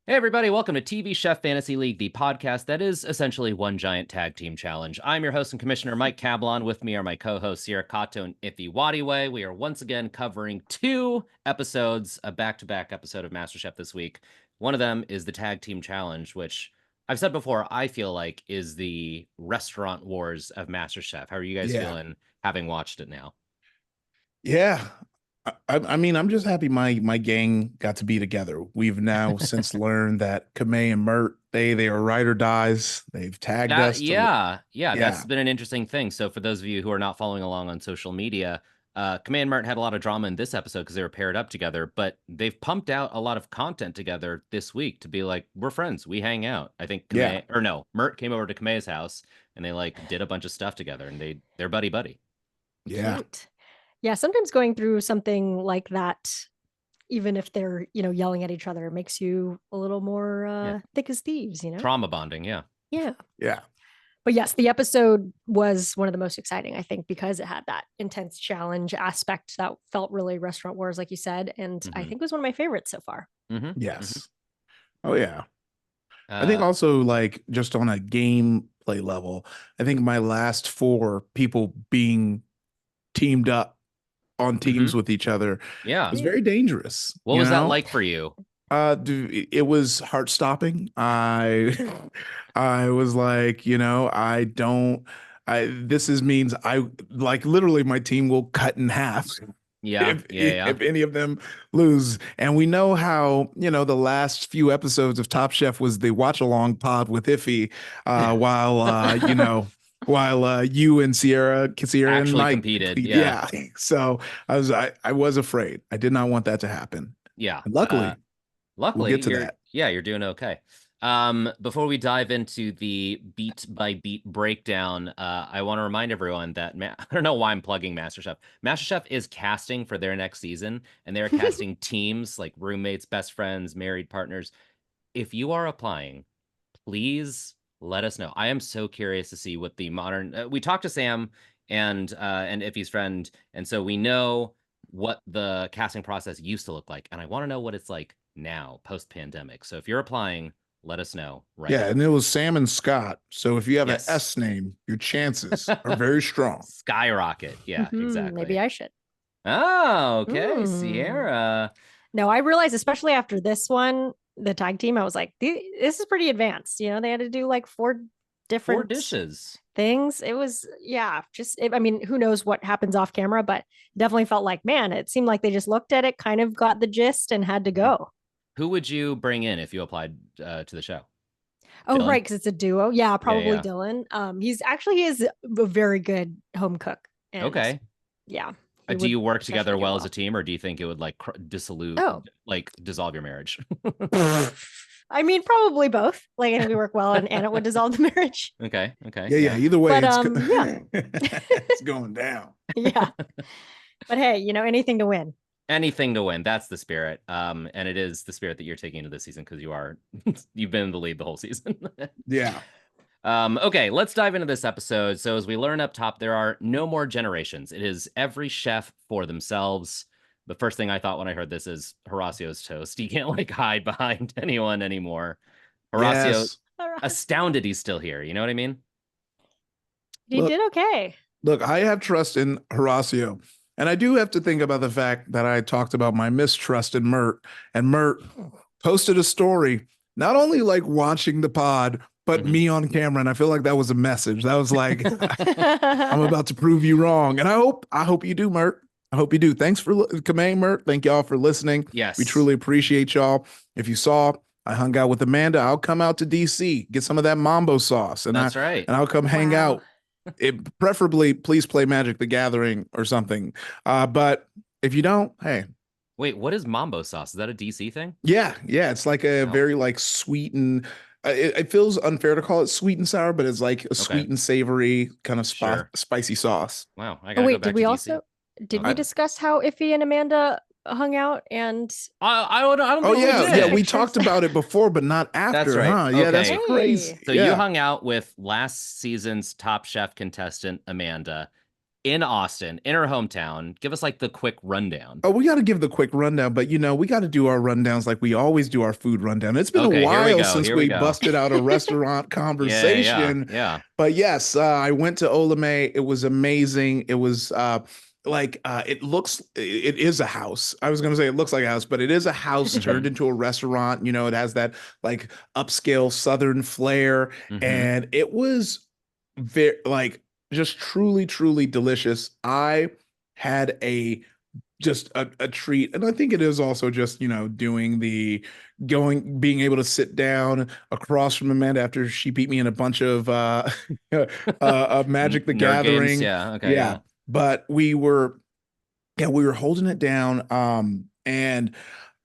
Hey, everybody, welcome to TV Chef Fantasy League, the podcast that is essentially one giant tag team challenge. I'm your host and commissioner, Mike Cablon. With me are my co-hosts, Sierra Kato and Iffy Wadiway. We are once again covering two episodes, a back-to-back episode of MasterChef this week. One of them is the tag team challenge, which I've said before, I feel like is the restaurant wars of MasterChef. How are you guys Yeah. feeling having watched it now? Yeah. I mean, I'm just happy my gang got to be together. We've now since learned that Kamei and Mert, they are ride or dies. They've tagged That us to yeah, yeah. that's been an interesting thing. So for those of you who are not following along on social media, Command Mart had a lot of drama in this episode because they were paired up together, but they've pumped out a lot of content together this week to be like, we're friends, we hang out. I think Yeah. Kamei, or no, Mert came over to Kamei's house and they like did a bunch of stuff together and they're buddy buddy. Yeah. Cute. Yeah, sometimes going through something like that, even if they're, yelling at each other, makes you a little more Yeah. thick as thieves. Trauma bonding, yeah. Yeah. Yeah. But yes, the episode was one of the most exciting, I think, because it had that intense challenge aspect that felt really restaurant wars, like you said. And I think it was one of my favorites so far. Yes. Oh yeah. I think Uh, also like just on a gameplay level, I think my last four people being teamed up on teams with each other yeah. was very dangerous. What was that like for you? It was heart stopping. I was like, this means I like literally my team will cut in half. Yeah, If any of them lose. And we know how, the last few episodes of Top Chef was the watch along pod with Iffy, while you and Sierra actually and Mike competed. Yeah. So I was afraid. I did not want that to happen. Yeah. And luckily, Luckily, we'll get to that. You're doing okay. Before we dive into the beat by beat breakdown, I want to remind everyone that I don't know why I'm plugging MasterChef. MasterChef is casting for their next season, and they're casting teams like roommates, best friends, married partners. If you are applying, please let us know. I am so curious to see what the modern. We talked to Sam and Iffy's friend, and so we know what the casting process used to look like, and I want to know what it's like now post-pandemic. So if you're applying, let us know right now. And it was Sam and Scott. So if you have Yes. an S name, your chances are very strong. Skyrocket. Yeah, exactly. Maybe I should. Oh, okay. Sierra. No, I realized, especially after this one, the tag team, I was like, this is pretty advanced. They had to do like four different dishes things. It was, I mean, who knows what happens off camera, but definitely felt like, man, it seemed like they just looked at it, kind of got the gist and had to go. Who would you bring in if you applied to the show? Oh, Dylan? right, because it's a duo. Yeah, probably Yeah. Dylan. He is a very good home cook. And okay. Yeah. Do you work together well well as a team, or do you think it would like dissolve your marriage? I mean, probably both. Like, I think we work well, and it would dissolve the marriage. Okay. Yeah. Either way, But, it's going down. Yeah. But hey, anything to win. Anything to win. That's the spirit. And it is the spirit that you're taking into this season because you've been in the lead the whole season. Yeah. Okay, let's dive into this episode. So as we learn up top, there are no more generations. It is every chef for themselves. The first thing I thought when I heard this is Horacio's toast. He can't like hide behind anyone anymore. Horacio, astounded he's still here. You know what I mean? He did okay. Look, I have trust in Horacio. And I do have to think about the fact that I talked about my mistrust in Mert. And Mert posted a story, not only like watching the pod, but me on camera. And I feel like that was a message. That was like, I'm about to prove you wrong. And I hope you do, Mert. I hope you do. Thanks for coming, Mert. Thank y'all for listening. Yes. We truly appreciate y'all. If you saw, I hung out with Amanda. I'll come out to DC, get some of that mambo sauce. And that's right. And I'll come hang out. Preferably, please play Magic the Gathering or something. But if you don't, hey. Wait, what is mambo sauce? Is that a DC thing? Yeah. It's like a very like sweet and it feels unfair to call it sweet and sour, but it's like a sweet and savory kind of spicy sauce. Wow. I gotta go back did we to also did we discuss how Iffy and Amanda hung out? And I don't oh yeah, we talked about it before, but not after. That's right. Huh? Yeah, Okay. that's crazy. So you hung out with last season's Top Chef contestant Amanda. in Austin, in her hometown. Give us like the quick rundown. Oh, we got to give the quick rundown, but we got to do our rundowns like we always do our food rundown. It's been a Okay, here we while go. since Here we we go. busted out a restaurant Yeah. conversation. Yeah. But yes, I went to Olamay. It was amazing. It was it is a house. I was going to say it looks like a house, but it is a house turned into a restaurant. It has that like upscale Southern flair, Mhm. and it was very like just truly, truly delicious. I had just a treat. And I think it is also just, being able to sit down across from Amanda after she beat me in a bunch of Magic the Nerd games. Gathering. Yeah. Okay. Yeah. Yeah. But we were holding it down. And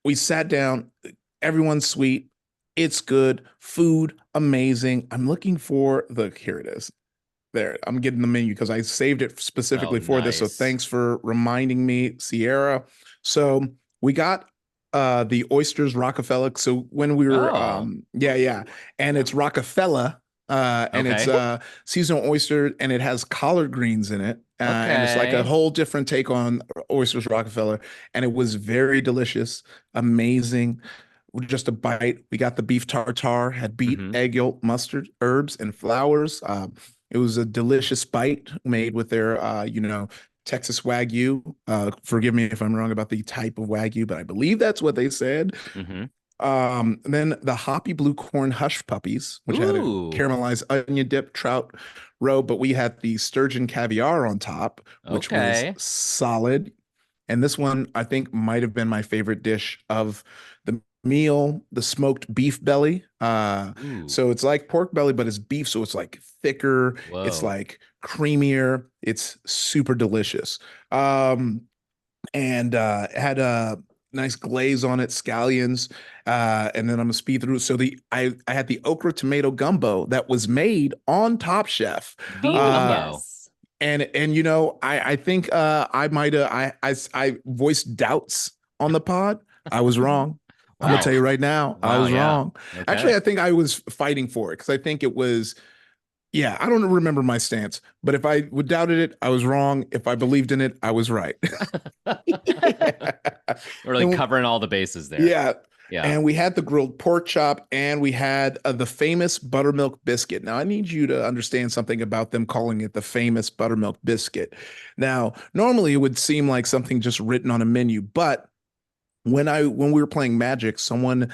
we sat down. Everyone's sweet. It's good. Food, amazing. I'm looking for here it is. There, I'm getting the menu because I saved it Oh, specifically for this. So nice. thanks for reminding me, Sierra. So we got the oysters Rockefeller. So when we were Oh, yeah. And it's Rockefeller and it's okay. seasonal oyster and it has collard greens in it. And it's like a Okay. whole different take on oysters Rockefeller. And it was very delicious, amazing. Just a bite. We got the beef tartare, had beet, Hmm. egg yolk, mustard, herbs, and flowers. It was a delicious bite made with their, Texas Wagyu. Forgive me if I'm wrong about the type of Wagyu, but I believe that's what they said. Hmm. And then the hoppy blue corn hush puppies, which had a Ooh. caramelized onion dip trout roe, but we had the sturgeon caviar on top, which was Okay. solid. And this one, I think, might have been my favorite dish of the meal, the smoked beef belly. Ooh. So it's like pork belly, but it's beef. So it's like thicker, it's Whoa. like creamier, it's super delicious. And had a nice glaze on it, scallions. And then I'm gonna speed through. So I had the okra tomato gumbo that was made on Top Chef. The Oh, Uh, gumbo. yes. and I think I might have I voiced doubts on the pod. I was wrong. I'm gonna tell Wow. you right now, I Wow. was Yeah. wrong. Okay. Actually, I think I was fighting for it because I think it was, yeah, I don't remember my stance, but if I would doubted it, I was wrong. If I believed in it, I was right. Yeah. We're like And covering all the bases there. yeah. Yeah. And we had the grilled pork chop and we had the famous buttermilk biscuit. Now, I need you to understand something about them calling it the famous buttermilk biscuit. Now, normally it would seem like something just written on a menu, but when we were playing Magic, someone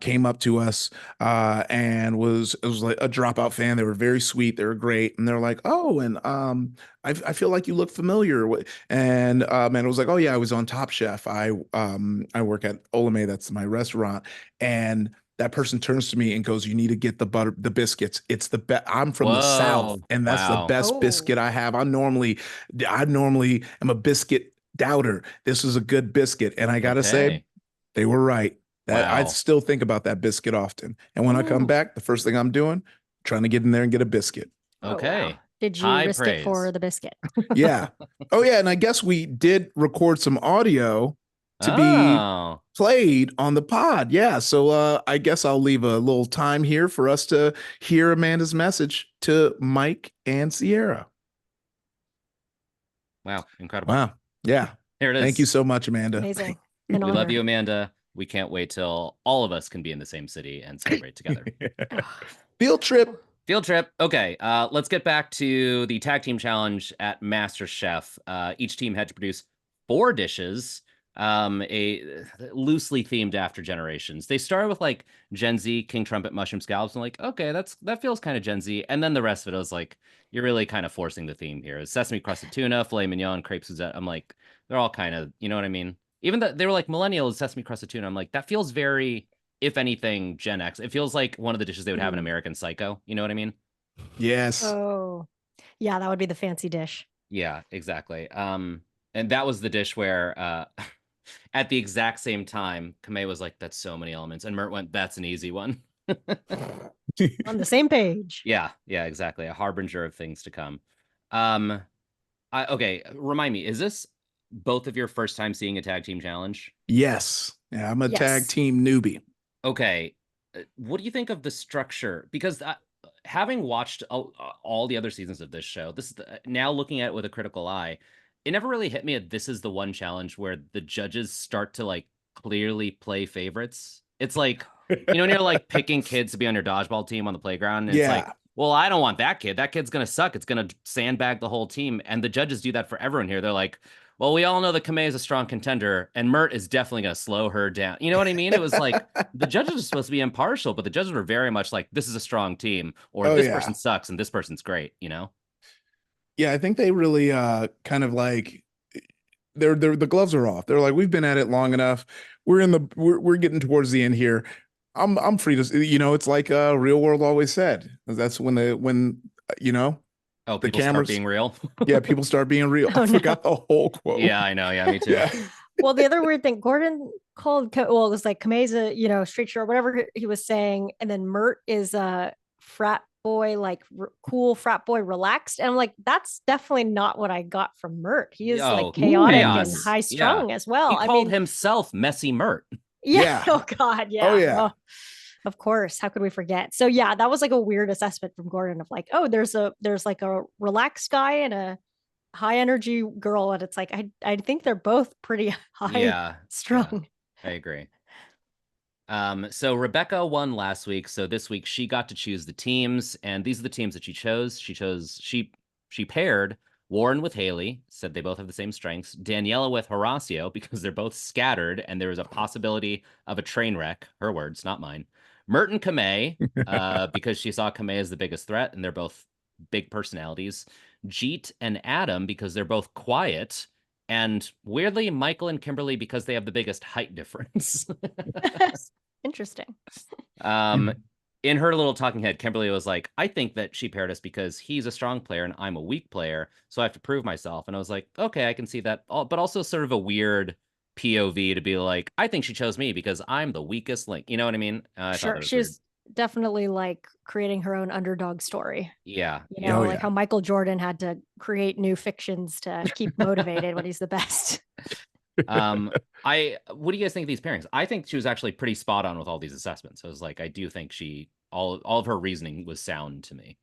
came up to us and it was like a dropout fan. They were very sweet. They were great, and they're like, "Oh, and I feel like you look familiar." And it was like, "Oh yeah, I was on Top Chef. I work at Olamay. That's my restaurant." And that person turns to me and goes, "You need to get the biscuits. It's the best. I'm from the South, Whoa. and that's the Wow. best Oh, biscuit I have. I normally am a biscuit doubter. This is a good biscuit." And I gotta say, Okay. they were right. That I Wow. still think about that biscuit often. And when I come ooh. back, the first thing I'm doing, trying to get in there and get a biscuit. Oh, wow. Okay. Did you High risk it for praise. the biscuit? Yeah. Oh yeah, and I guess we did record some audio to be Oh. played on the pod. Yeah. So I guess I'll leave a little time here for us to hear Amanda's message to Mike and Sierra. Wow. Incredible. Wow. Yeah. Here it Thank you is. so much, Amanda. Amazing. An We love honor. you, Amanda. We can't wait till all of us can be in the same city and celebrate together. Ah, Field trip. Field trip. Okay, let's get back to the tag team challenge at MasterChef. Each team had to produce 4 dishes, a loosely themed after generations. They started with like Gen Z, King Trumpet, mushroom scallops, and like, okay, that feels kind of Gen Z. And then the rest of it was like, you're really kind of forcing the theme here. Sesame crusted tuna, filet mignon, crepe Suzette. I'm like, they're all kind of, you know what I mean? Even that they were like millennials, sesame crusted tuna. I'm like, that feels very, if anything, Gen X. It feels like one of the dishes they would have in mm. American Psycho. You know what I mean? Yes. Oh, yeah, that would be the fancy dish. Yeah, exactly. And that was the dish where at the exact same time, Kamei was like, that's so many elements. And Mert went, that's an easy one. On the same page. Yeah, exactly. A harbinger of things to come. Um, okay, remind me, is this both of your first time seeing a tag team challenge? Yes. Yeah, I'm a tag Yes. team newbie. Okay. What do you think of the structure? Because having watched all the other seasons of this show, now looking at it with a critical eye, it never really hit me that this is the one challenge where the judges start to like clearly play favorites. It's like, when you're like picking kids to be on your dodgeball team on the playground, and it's like, Yeah. well, I don't want that kid. That kid's gonna suck. It's gonna sandbag the whole team. And the judges do that for everyone here. They're like, well, we all know that Kamei is a strong contender, and Mert is definitely gonna slow her down. You know what I mean? It was like the judges are supposed to be impartial, but the judges were very much like, this is a strong team, or Oh this yeah. person sucks and this person's great, Yeah, I think they really kind of like they're the gloves are off. They're like, we've been at it long enough. We're getting towards the end here. I'm free to, it's like Real World always said. That's when Oh, the people start cameras being real. yeah, people start being real. Oh, I no. forgot the whole quote. Yeah, I know. Yeah, me too. Yeah. Well, the other weird thing, Gordon called, well, it was like Kameza, straight short, whatever he was saying. And then Mert is a frat boy, like cool frat boy, relaxed. And I'm like, that's definitely not what I got from Mert. He is like Oh, chaotic and chaos. high Yeah. strung as well. He I called mean, himself Messy Mert. yeah. Yeah. Oh God. Yeah. Oh yeah. Of course. How could we forget? So yeah, that was like a weird assessment from Gordon of like, oh, there's like a relaxed guy and a high energy girl, and it's like I think they're both pretty high Yeah. strung. I agree. So Rebecca won last week, so this week she got to choose the teams, and these are the teams that she chose. She paired Warren with Haley, said they both have the same strengths. Daniela with Horacio, because they're both scattered and there is a possibility of a train wreck. Her words, not mine. Mert and Kamei, because she saw Kamei as the biggest threat, and they're both big personalities. Jeet and Adam, because they're both quiet. And weirdly, Michael and Kimberly, because they have the biggest height difference. Interesting. In her little talking head, Kimberly was like, I think that she paired us because he's a strong player and I'm a weak player, so I have to prove myself. And I was like, okay, I can see that. But also sort of a weird POV to be like, I think she chose me because I'm the weakest link. You know what I mean? I Sure. was She was definitely like creating her own underdog story. Yeah. Oh, like yeah. how Michael Jordan had to create new fictions to keep motivated when he's the best. What do you guys think of these pairings? I think she was actually pretty spot on with all these assessments. I was like, I do think all of her reasoning was sound to me.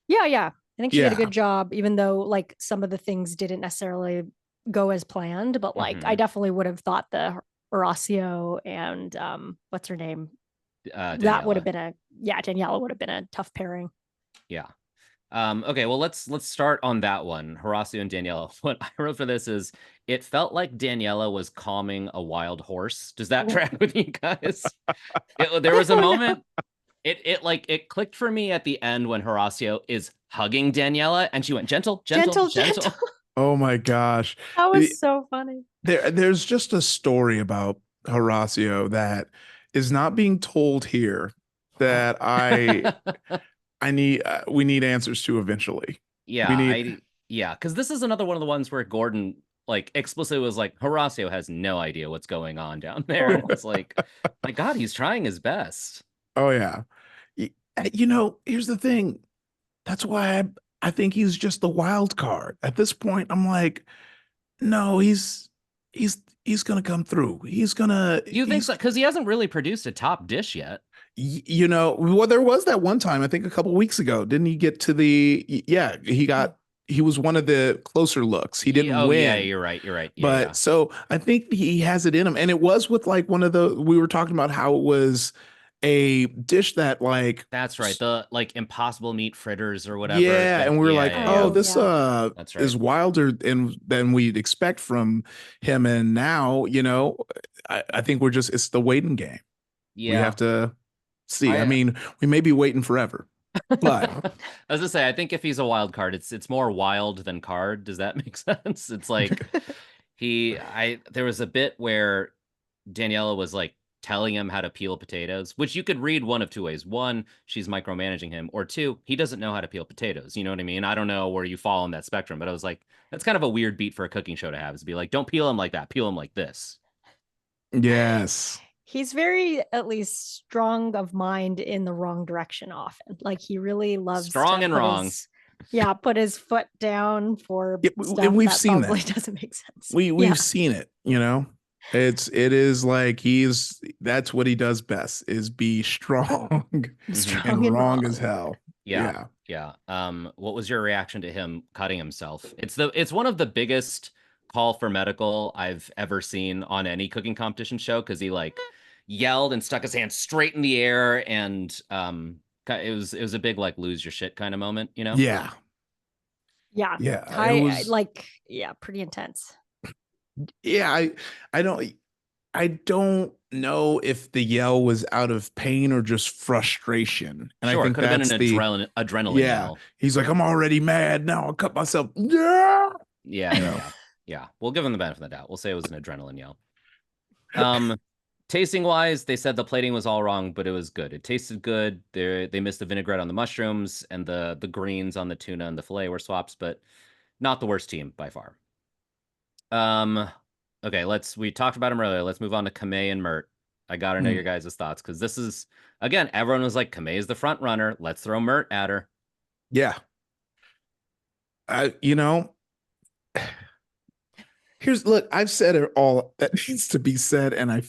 Yeah. I think she did a Yeah. good job, even though like some of the things didn't necessarily go as planned. But like I definitely would have thought the Horacio and what's her name? That would have been Daniela would have been a tough pairing. Yeah. Okay, well, let's start on that one, Horacio and Daniela. What I wrote for this is, it felt like Daniela was calming a wild horse. Does that track with you guys? There was a moment, it clicked for me at the end when Horacio is hugging Daniela and she went, gentle. Oh my gosh. That was so funny. There's just a story about Horacio that is not being told here that we need answers to eventually. Yeah, because this is another one of the ones where Gordon like explicitly was like, Horacio has no idea what's going on down there. And it's like, my God, he's trying his best. Oh yeah. Here's the thing. That's why I think he's just the wild card. At this point, I'm like, no, he's gonna come through. You think so? Because he hasn't really produced a top dish yet. Well, there was that one time, I think a couple weeks ago, didn't he get to he was one of the closer looks. He didn't win. Yeah, you're right. Yeah, but so I think he has it in him. And it was with like we were talking about how it was a dish that like, that's right, the like impossible meat fritters or whatever. Yeah, and we were this that's right. is wilder than we'd expect from him. And now, I think it's the waiting game. Yeah, we have to see. I mean, we may be waiting forever, but I was gonna say, I think if he's a wild card, it's more wild than card. Does that make sense? It's like there was a bit where Daniela was like telling him how to peel potatoes, which you could read one of two ways. One, she's micromanaging him, or two, he doesn't know how to peel potatoes. You know what I mean? I don't know where you fall on that spectrum, but I was like, that's kind of a weird beat for a cooking show to have, is to be like, don't peel him like that, peel him like this. Yes. He's very, at least, strong of mind in the wrong direction often. Like he really loves strong and wrong. Put his foot down for stuff we've seen probably that. Doesn't make sense. We've seen it, It is like that's what he does best is be strong Strong and and wrong as wrong. hell. Yeah. Yeah. Yeah. What was your reaction to him cutting himself? It's one of the biggest call for medical I've ever seen on any cooking competition show because he like yelled and stuck his hand straight in the air and it was a big like lose your shit kind of moment, you know? Yeah. Yeah. Yeah. It I was like, yeah, pretty intense. yeah, I don't know if the yell was out of pain or just frustration. And I Sure, it think could have been an that's the adrenaline yeah. yell. He's like, I'm already mad now. I'll cut myself. Yeah. Yeah, You yeah, know. yeah. Yeah. We'll give him the benefit of the doubt. We'll say it was an adrenaline yell. Um, tasting wise, they said the plating was all wrong, but it was good. It tasted good. They missed the vinaigrette on the mushrooms and the greens on the tuna and the filet were swaps, but not the worst team by far. Um, okay, we talked about him earlier. Let's move on to Kamei and Mert. I gotta know Hmm. your guys' thoughts because this is again, everyone was like, Kamei is the front runner. Let's throw Mert at her. Yeah. I you know, look, I've said it all that needs to be said, and I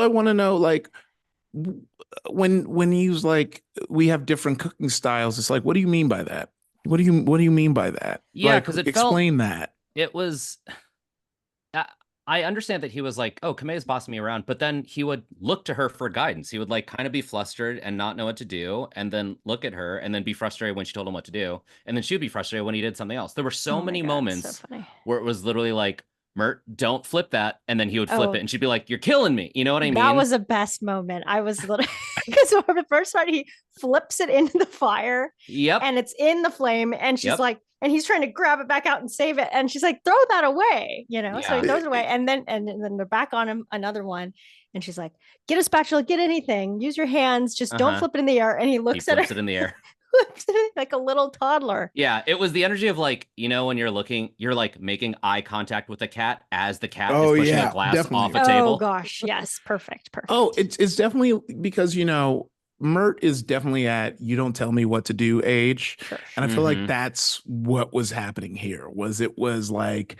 want to know like when he was like we have different cooking styles. It's like, what do you mean by that? What do you mean by that? Yeah, Like, because explain that. it was I I understand that he was like, oh, Kamei's bossing me around, but then he would look to her for guidance. He would like kind of be flustered and not know what to do, and then look at her and then be frustrated when she told him what to do. And then she would be frustrated when he did something else. There were so Oh my many God, so moments funny. where it was literally like, Mert, don't flip that. And then he would flip it Oh, and she'd be like, you're killing me. You know what I that mean? was the best moment. I was literally because the first part he flips it into the fire Yep. and it's in the flame, and she's Yep. like, and he's trying to grab it back out and save it, and she's like, throw that away, So he Yeah. throws it away, and then they're back on him another one, and she's like, get a spatula, get anything, use your hands, just don't Uh-huh. flip it in the air. And he He looks at flips her, it in the air. looks at it like a little toddler. Yeah, it was the energy of like, when you're like making eye contact with the cat as the cat is Oh pushing a yeah, glass off definitely. a Oh table. gosh, yes, perfect, Oh, perfect. it's definitely because Mert is definitely at you don't tell me what to do age. Sure, And I sure. feel like Mm-hmm. that's what was happening here. It was like,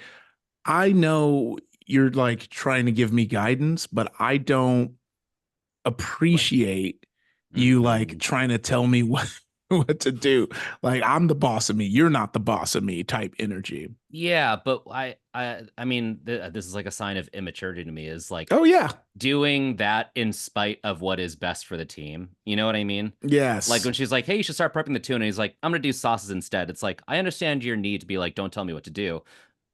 I know you're like trying to give me guidance, but I don't Like, appreciate you like mm-hmm. trying to tell me what to do. Like, I'm the boss of me, you're not the boss of me type energy. Yeah, but I mean, this is like a sign of immaturity to me. Is like Oh yeah. doing that in spite of what is best for the team. You know what I mean? Like Yes. when she's like, "Hey, you should start prepping the tuna," and he's like, "I'm gonna do sauces instead." It's like I understand your need to be like, "Don't tell me what to do,"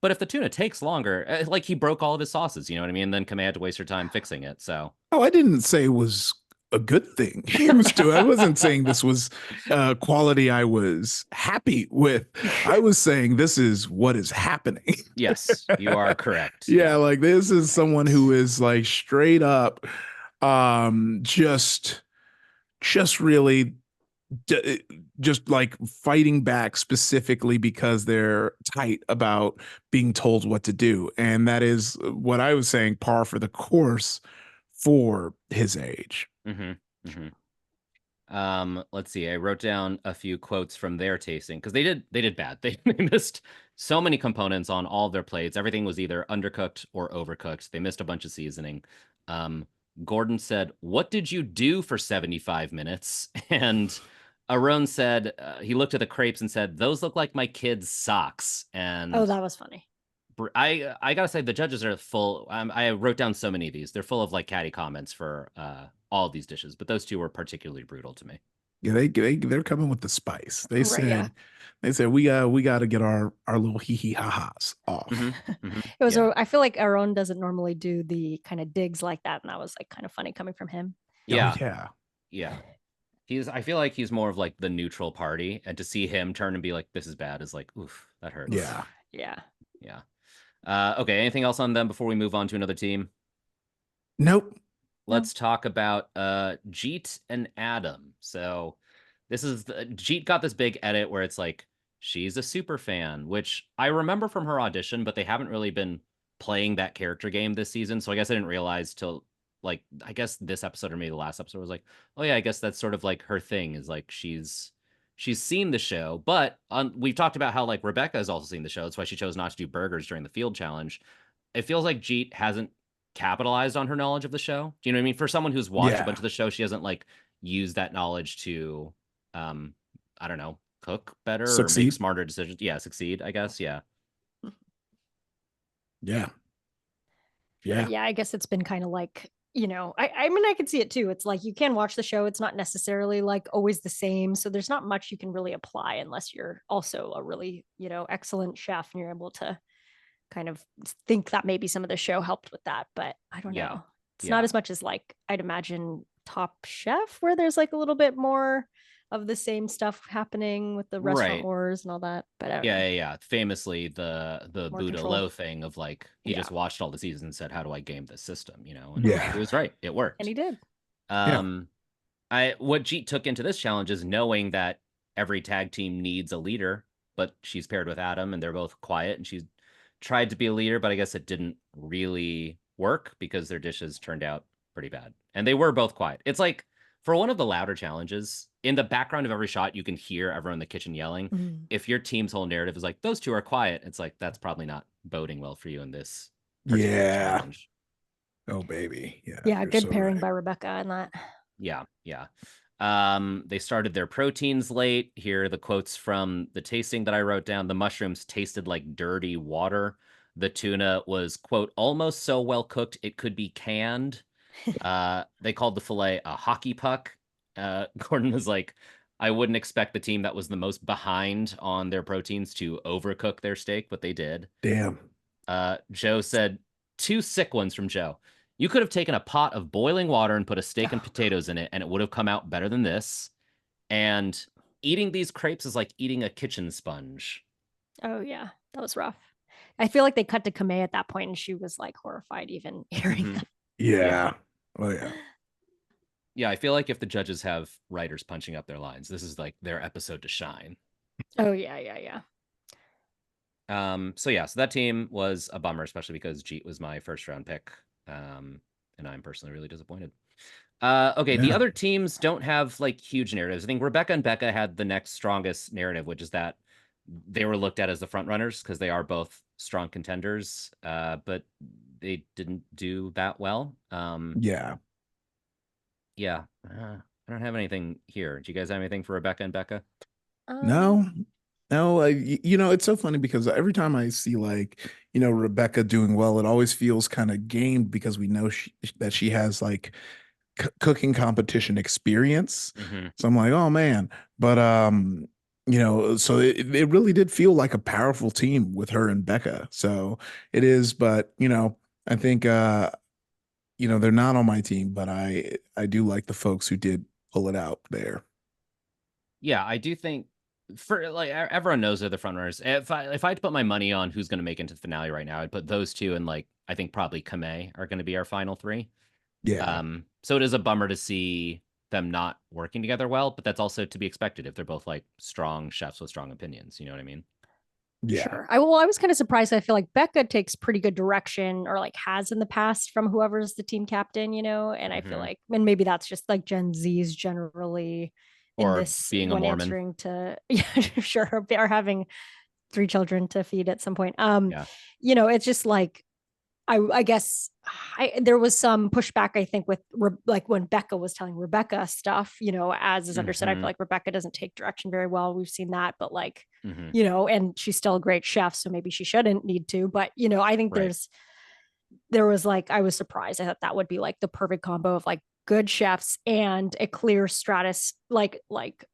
but if the tuna takes longer, like he broke all of his sauces, you know what I mean? And then Kamei had to waste her time fixing it. So Oh, I didn't say it was a good thing he was doing. I wasn't saying this was quality I was happy with. I was saying this is what is happening. yes, you are correct. Yeah, like this is someone who is like straight up just really d- just like fighting back specifically because they're tight about being told what to do. And that is what I was saying, par for the course for his age. Mm-hmm. Mm-hmm. Let's see. I wrote down a few quotes from their tasting because they did bad. They missed so many components on all their plates. Everything was either undercooked or overcooked. They missed a bunch of seasoning. Um, Gordon said, "What did you do for 75 minutes?" And Aaron said he looked at the crepes and said, "Those look like my kids' socks." Oh, And that was funny. I gotta say the judges are full. I wrote down so many of these. They're full of like catty comments for all of these dishes, but those two were particularly brutal to me. Yeah, they're coming with the spice. They Right, yeah. said we got to get our little hee hee ha ha's off. Mm-hmm. Mm-hmm. It was. Yeah, I feel like Aaron doesn't normally do the kind of digs like that, and that was like kind of funny coming from him. Oh yeah, yeah. yeah. I feel like he's more of like the neutral party, and to see him turn and be like, "This is bad," is like, oof, that hurts. Yeah. Yeah. Yeah. Okay. Anything else on them before we move on to another team? Nope. Let's talk about Jeet and Adam. So Jeet got this big edit where it's like she's a super fan, which I remember from her audition, but they haven't really been playing that character game this season. So I guess I didn't realize till like I guess this episode or maybe the last episode was like, oh yeah, I guess that's sort of like her thing is like she's seen the show, but we've talked about how like Rebecca has also seen the show. That's why she chose not to do burgers during the field challenge. It feels like Jeet hasn't capitalized on her knowledge of the show. Do you know what I mean? For someone who's watched a bunch of the show, she hasn't like used that knowledge to, I don't know, cook better or make Succeed. smarter decisions. Yeah, succeed, I guess. Yeah. Yeah. But Yeah. yeah, I guess it's been kind of like, I mean, I can see it too. It's like you can watch the show. It's not necessarily like always the same. So there's not much you can really apply unless you're also a really, excellent chef and you're able to kind of think that maybe some of the show helped with that. But I don't Yeah. know. It's Yeah. not as much as like I'd imagine Top Chef, where there's like a little bit more of the same stuff happening with the restaurant Right. wars and all that. But I don't know. Yeah. Famously, the More Buddha control. Low thing of like he Yeah. just watched all the seasons and said, "How do I game this system?" And Yeah. he was right. It worked. And he did. What Jeet took into this challenge is knowing that every tag team needs a leader, but she's paired with Adam and they're both quiet and she's tried to be a leader, but I guess it didn't really work because their dishes turned out pretty bad. And they were both quiet. It's like for one of the louder challenges, in the background of every shot, you can hear everyone in the kitchen yelling. Mhm. If your team's whole narrative is like, those two are quiet, it's like, that's probably not boding well for you in this particular challenge. Oh, baby. Yeah. Yeah, you're good so pairing right. by Rebecca and that. Yeah. They started their proteins late. Here are the quotes from the tasting that I wrote down. The mushrooms tasted like dirty water. The tuna was, quote, almost so well cooked it could be canned. They called the filet a hockey puck. Gordon was like, I wouldn't expect the team that was the most behind on their proteins to overcook their steak, but they did. Damn. Joe said, two sick ones from Joe. You could have taken a pot of boiling water and put a steak and potatoes in it, and it would have come out better than this. And eating these crepes is like eating a kitchen sponge. Oh, yeah. That was rough. I feel like they cut to Kamei at that point, and she was like horrified even hearing that. Yeah. Oh, yeah. Yeah, I feel like if the judges have writers punching up their lines, this is like their episode to shine. Oh, yeah. So that team was a bummer, especially because Jeet was my first round pick. And I'm personally really disappointed. Okay, the other teams don't have like huge narratives. I think Rebecca and Becca had the next strongest narrative, which is that they were looked at as the front runners because they are both strong contenders, but they didn't do that well. Yeah. I don't have anything here. Do you guys have anything for Rebecca and Becca? No, it's so funny because every time I see like, Rebecca doing well, it always feels kind of gamed because we know that she has like cooking competition experience. So I'm like, oh man, but so it really did feel like a powerful team with her and Becca. So it is, but I think they're not on my team, but I do like the folks who did pull it out there. Yeah, I do think for like everyone knows they're the front runners. If I had to put my money on who's going to make it into the finale right now, I'd put those two and like I think probably Kamei are going to be our final three. Yeah. So it is a bummer to see them not working together well, but that's also to be expected if they're both like strong chefs with strong opinions. You know what I mean? Yeah. Sure. I was kind of surprised. I feel like Becca takes pretty good direction or like has in the past from whoever's the team captain, and I feel like, and maybe that's just like Gen Z's generally in or this being a when Mormon. answering to, yeah, sure, or having 3 children to feed at some point. It's just like, I guess there was some pushback, I think, with like when Becca was telling Rebecca stuff, as is understood. I feel like Rebecca doesn't take direction very well. We've seen that, but like, and she's still a great chef, so maybe she shouldn't need to. But, I think there was like, I was surprised. I thought that would be like the perfect combo of like good chefs and a clear stratus, like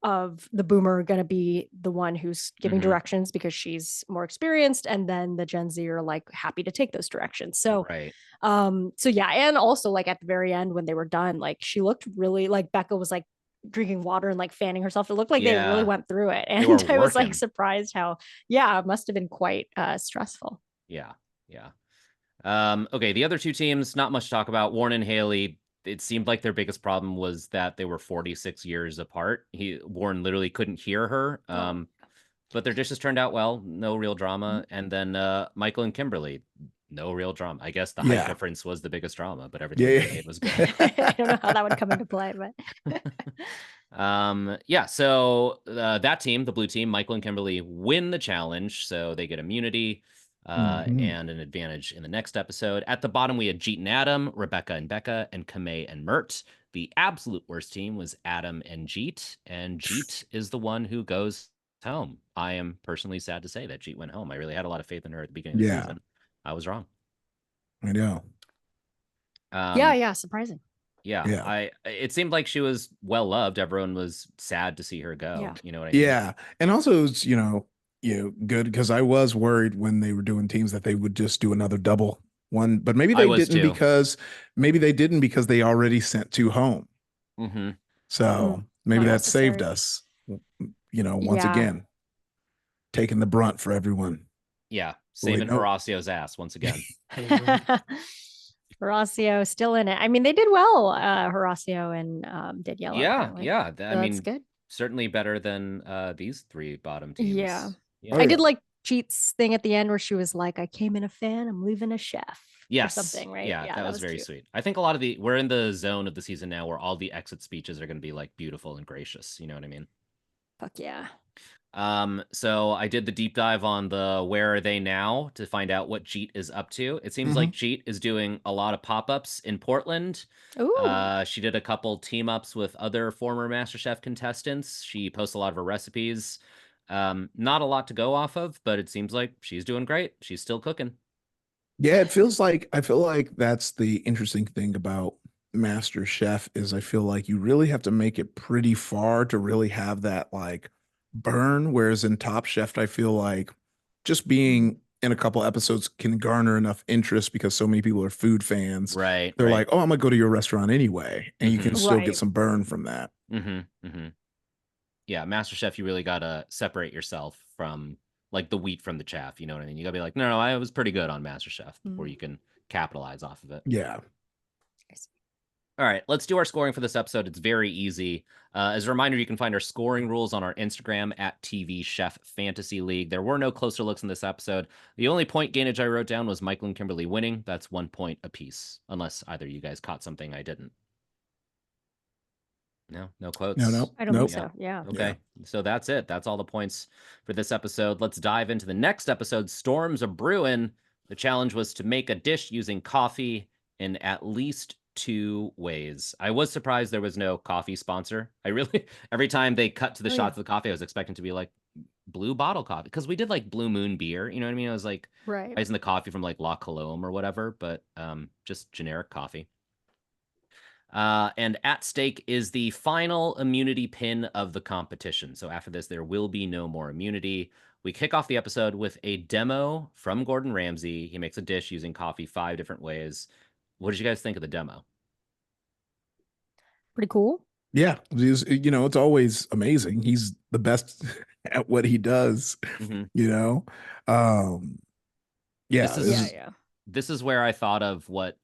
of the boomer going to be the one who's giving directions because she's more experienced. And then the Gen Z are like happy to take those directions. So, yeah. And also like at the very end, when they were done, like she looked really like Becca was like drinking water and like fanning herself. It looked like they really went through it. And I was like surprised how, it must have been quite stressful. Yeah. Okay, the other two teams, not much to talk about. Warren and Haley, it seemed like their biggest problem was that they were 46 years apart. Warren literally couldn't hear her. But their dishes turned out well, no real drama. And then Michael and Kimberly, no real drama. I guess the height difference was the biggest drama, but everything they made was good. I don't know how that would come into play, but so that team, the blue team, Michael and Kimberly win the challenge, so they get immunity. and an advantage in the next episode. At the bottom, we had Jeet and Adam, Rebecca and Becca, and Kamei and Mert. The absolute worst team was Adam and Jeet is the one who goes home. I am personally sad to say that Jeet went home. I really had a lot of faith in her at the beginning of the season. I was wrong. I know. Yeah, surprising. Yeah. It seemed like she was well loved. Everyone was sad to see her go. Yeah. You know what I mean? Yeah. And also it's, good because I was worried when they were doing teams that they would just do another double one, but maybe they didn't because they already sent 2 home. Mm-hmm. So maybe that saved us, once again, taking the brunt for everyone. Yeah. Saving Horacio's ass once again. Horacio still in it. I mean, they did well, Horacio and did yellow. Yeah. So that's good. Certainly better than these 3 bottom teams. Yeah. I did like Cheat's thing at the end where she was like, I came in a fan, I'm leaving a chef. Yes. Or something, right? Yeah, that was very cute. Sweet. I think a lot of we're in the zone of the season now where all the exit speeches are going to be like beautiful and gracious. You know what I mean? Fuck yeah. So I did the deep dive on the Where Are They Now to find out what Jeet is up to. It seems like Jeet is doing a lot of pop-ups in Portland. Ooh. She did a couple team-ups with other former MasterChef contestants. She posts a lot of her recipes. Not a lot to go off of, but it seems like she's doing great. She's still cooking. Yeah, I feel like that's the interesting thing about MasterChef is I feel like you really have to make it pretty far to really have that like burn. Whereas in Top Chef, I feel like just being in a couple episodes can garner enough interest because so many people are food fans. Right. They're like, oh, I'm gonna go to your restaurant anyway. And you can still get some burn from that. Yeah, MasterChef, you really gotta separate yourself from like the wheat from the chaff. You know what I mean? You gotta be like, no, I was pretty good on MasterChef before you can capitalize off of it. Yeah. All right, let's do our scoring for this episode. It's very easy. As a reminder, you can find our scoring rules on our Instagram at TV Chef Fantasy League. There were no closer looks in this episode. The only point gainage I wrote down was Michael and Kimberly winning. That's 1 point apiece, unless either you guys caught something I didn't. No quotes. No. I don't think so. Yeah. Okay. So that's it. That's all the points for this episode. Let's dive into the next episode. Storms are brewing. The challenge was to make a dish using coffee in at least 2 ways. I was surprised there was no coffee sponsor. I really, every time they cut to the shots of the coffee, I was expecting to be like blue bottle coffee because we did like Blue Moon beer. You know what I mean? I was like, isn't the coffee from like La Colombe or whatever, but just generic coffee. And at stake is the final immunity pin of the competition. So after this, there will be no more immunity. We kick off the episode with a demo from Gordon Ramsay. He makes a dish using coffee 5 different ways. What did you guys think of the demo? Pretty cool. Yeah. It's always amazing. He's the best at what he does, This is where I thought of what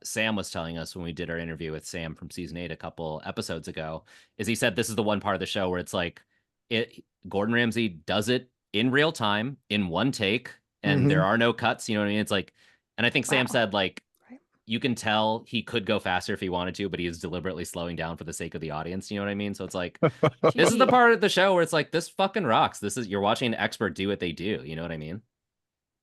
Sam was telling us when we did our interview with Sam from season 8 a couple episodes ago, is he said this is the one part of the show where it's like Gordon Ramsay does it in real time in one take and there are no cuts. You know what I mean? It's like, and I think Sam said like, you can tell he could go faster if he wanted to, but he is deliberately slowing down for the sake of the audience. You know what I mean? So it's like, this is the part of the show where it's like, this fucking rocks. You're watching an expert do what they do. You know what I mean?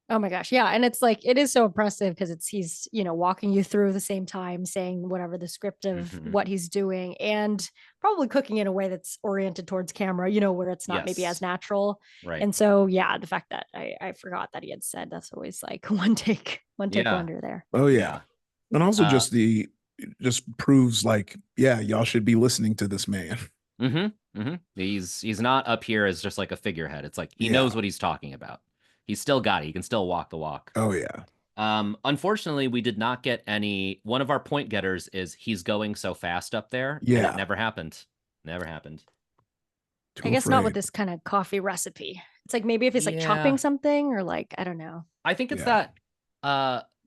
Oh my gosh. Yeah. And it's like, it is so impressive because he's, walking you through the same time, saying whatever the script of what he's doing and probably cooking in a way that's oriented towards camera, where it's not maybe as natural. Right. And so, yeah, the fact that I forgot that he had said that's always like one take wonder there. Oh yeah. And also just proves like, yeah, y'all should be listening to this man. He's not up here as just like a figurehead. It's like, he knows what he's talking about. He's still got it. He can still walk the walk. Oh yeah. Unfortunately, we did not get one of our point getters is he's going so fast up there. Yeah. It never happened. I guess not with this kind of coffee recipe. It's like maybe if he's like chopping something or like, I don't know. I think it's that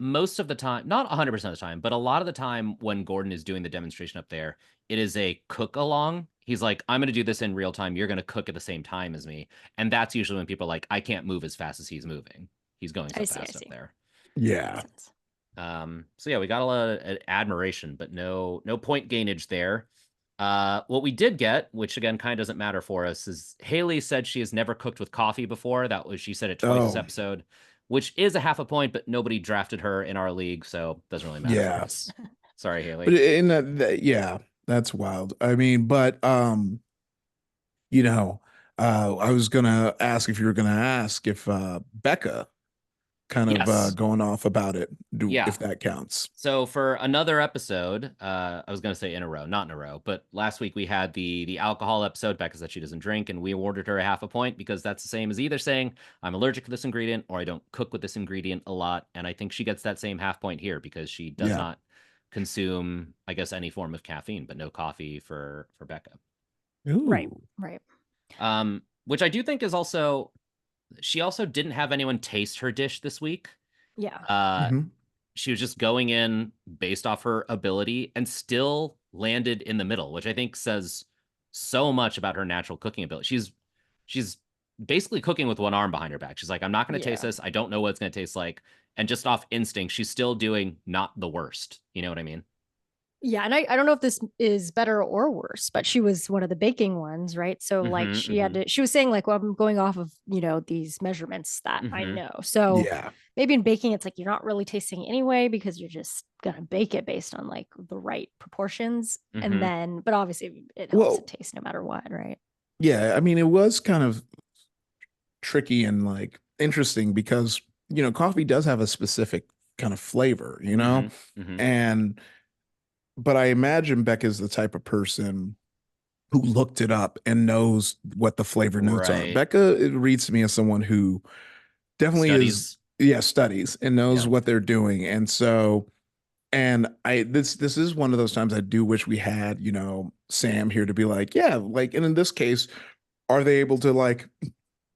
most of the time, not 100% of the time, but a lot of the time when Gordon is doing the demonstration up there, it is a cook along. He's like, I'm going to do this in real time. You're going to cook at the same time as me. And that's usually when people are like, I can't move as fast as he's moving. He's going so fast up there. Yeah. So yeah, we got a lot of admiration, but no point gainage there. What we did get, which again kind of doesn't matter for us, is Haley said she has never cooked with coffee before. She said it twice this episode. which is a half a point, but nobody drafted her in our league, so doesn't really matter. Yeah. Sorry, But Haley. in yeah, that's wild. I mean, but you know, I was gonna ask if you were gonna ask if Becca kind of Yes. going off about it, Yeah. if that counts. So for another episode, I was gonna say in a row, not in a row, but last week we had the alcohol episode. Becca said she doesn't drink, and we awarded her a half a point because that's the same as either saying I'm allergic to this ingredient or I don't cook with this ingredient a lot. And I think she gets that same half point here because she does Yeah. not consume, I guess, any form of caffeine, but no coffee for Becca. Right. Ooh. Right. Which I do think is also, she also didn't have anyone taste her dish this week. Yeah. Mhm. She was just going in based off her ability and still landed in the middle, which I think says so much about her natural cooking ability. She's basically cooking with one arm behind her back. She's like, I'm not going to taste Yeah. this. I don't know what it's going to taste like. And just off instinct, she's still doing not the worst. You know what I mean? Yeah, and I don't know if this is better or worse, but she was one of the baking ones, right? So like Mm-hmm, she had to, she was saying like, well, I'm going off of, these measurements that I mm-hmm. know. So Yeah. maybe in baking, it's like you're not really tasting anyway because you're just gonna bake it based on like the right proportions. Mm-hmm. And then, but obviously it helps Well, it taste no matter what, right? yeah, I mean, it was kind of tricky and like interesting because, coffee does have a specific kind of flavor, Mm-hmm. Mm-hmm. and but I imagine Becca's the type of person who looked it up and knows what the flavor notes are. Right. Becca, it reads to me as someone who definitely Studies. studies and knows Yeah. what they're doing. And so, and this is one of those times I do wish we had, Sam here to be like, yeah, like, and in this case, are they able to like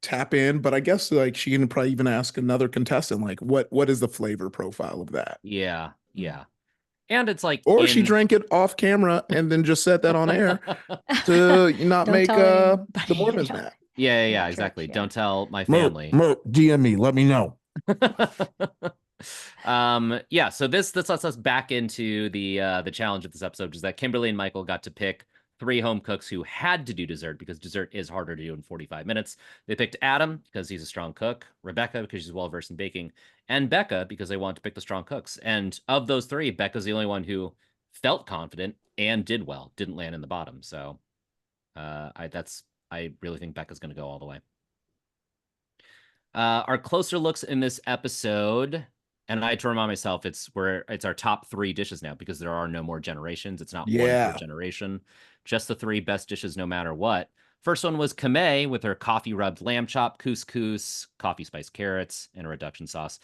tap in? But I guess like she can probably even ask another contestant, like, what is the flavor profile of that? Yeah. Yeah. And it's like Or she in drank it off camera and then just said that on air to not Don't make tell the anybody, Mormons mad. yeah, Trick, exactly. yeah. Don't tell my Merp, family. Merp, DM me, let me know. Yeah, so this lets us back into the challenge of this episode, which is that Kimberly and Michael got to pick 3 home cooks who had to do dessert because dessert is harder to do in 45 minutes. They picked Adam because he's a strong cook, Rebecca because she's well versed in baking, and Becca because they wanted to pick the strong cooks. And of those 3, Becca's the only one who felt confident and did well, didn't land in the bottom. So I really think Becca's going to go all the way. Our closer looks in this episode, and I had to remind myself it's our top 3 dishes now because there are no more generations. It's not one per generation, just the 3 best dishes no matter what. First one was Kamei with her coffee rubbed lamb chop, couscous, coffee spiced carrots, and a reduction sauce.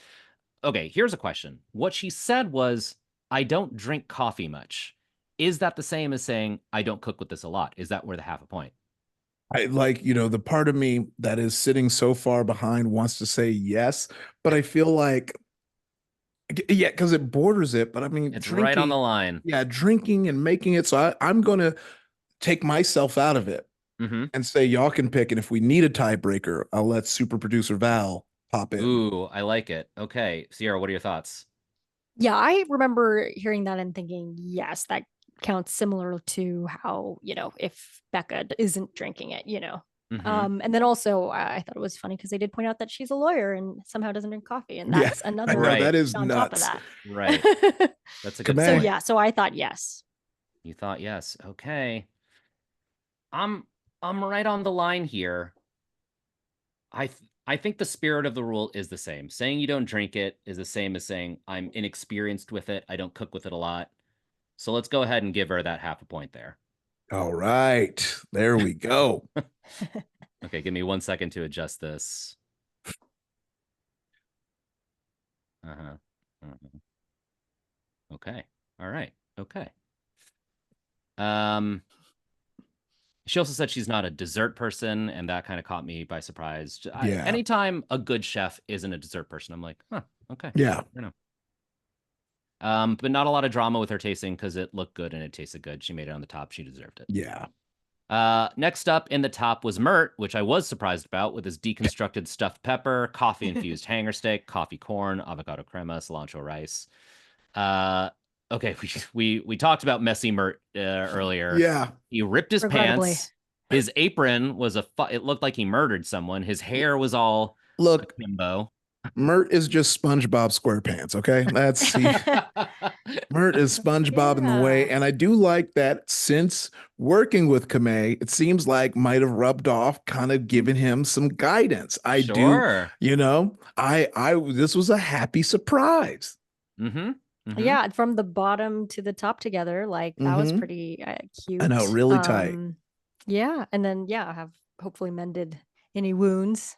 Okay, here's a question. What she said was, I don't drink coffee much. Is that the same as saying I don't cook with this a lot? Is that where the half a point? I like, the part of me that is sitting so far behind wants to say yes, but I feel like, yeah, because it borders it. But I mean, It's drinking, right on the line. yeah, drinking and making it. So I'm going to take myself out of it and say y'all can pick. And if we need a tiebreaker, I'll let super producer Val pop in. Ooh, I like it. Okay, Sierra, what are your thoughts? Yeah, I remember hearing that and thinking, yes, that counts similar to how, if Becca isn't drinking it, and then also I thought it was funny because they did point out that she's a lawyer and somehow doesn't drink coffee. And that's another I know, that is on nuts. top of that. Right. That's a good So point. yeah, so I thought yes. You thought yes. Okay. I'm right on the line here. I think the spirit of the rule is the same. Saying you don't drink it is the same as saying I'm inexperienced with it. I don't cook with it a lot. So let's go ahead and give her that half a point there. All right. There we go. Okay, give me 1 second to adjust this. Okay. All right. Okay. She also said she's not a dessert person, and that kind of caught me by surprise. Yeah. Anytime a good chef isn't a dessert person, I'm like, huh, okay. Yeah. I know. But not a lot of drama with her tasting because it looked good and it tasted good. She made it on the top. She deserved it. Yeah. Next up in the top was Mert, which I was surprised about with his deconstructed stuffed pepper, coffee-infused hanger steak, coffee corn, avocado crema, cilantro rice. Okay, we talked about messy Mert earlier. Yeah. He ripped his pants. His apron was it looked like he murdered someone. His hair was all look akimbo. Mert is just SpongeBob SquarePants. Okay, that's he. Mert is SpongeBob in the way, Yeah. and I do like that since working with Kamei, it seems like might have rubbed off, kind of given him some guidance. I do, Sure. I this was a happy surprise. Mm-hmm. Mm-hmm. Yeah, from the bottom to the top together, like that was Hmm. pretty I know, cute. really tight. Yeah, and then yeah, have hopefully mended any wounds,